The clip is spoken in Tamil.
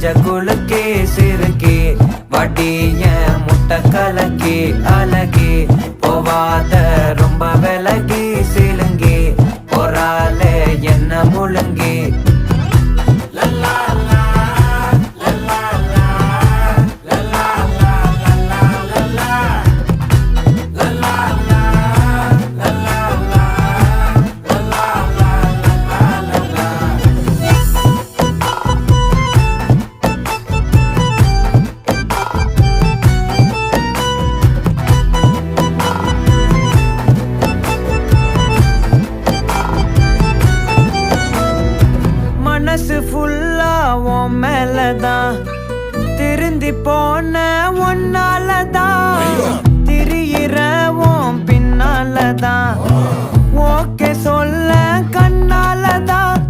நெஞ்ச குலுக்கே சிறுக்கே வடிய முட்டை கலக்கே அழகே போவாத ரொம்ப விலகி சிலுங்கி போறாலே என்ன முழுங்கி மனசு ஃபுல்லா உன் மேலதான் திருந்தி போன ஒன்னாலதான் திரியிற உன் பின்னாலதான் ஓகே சொல்ல கண்ணால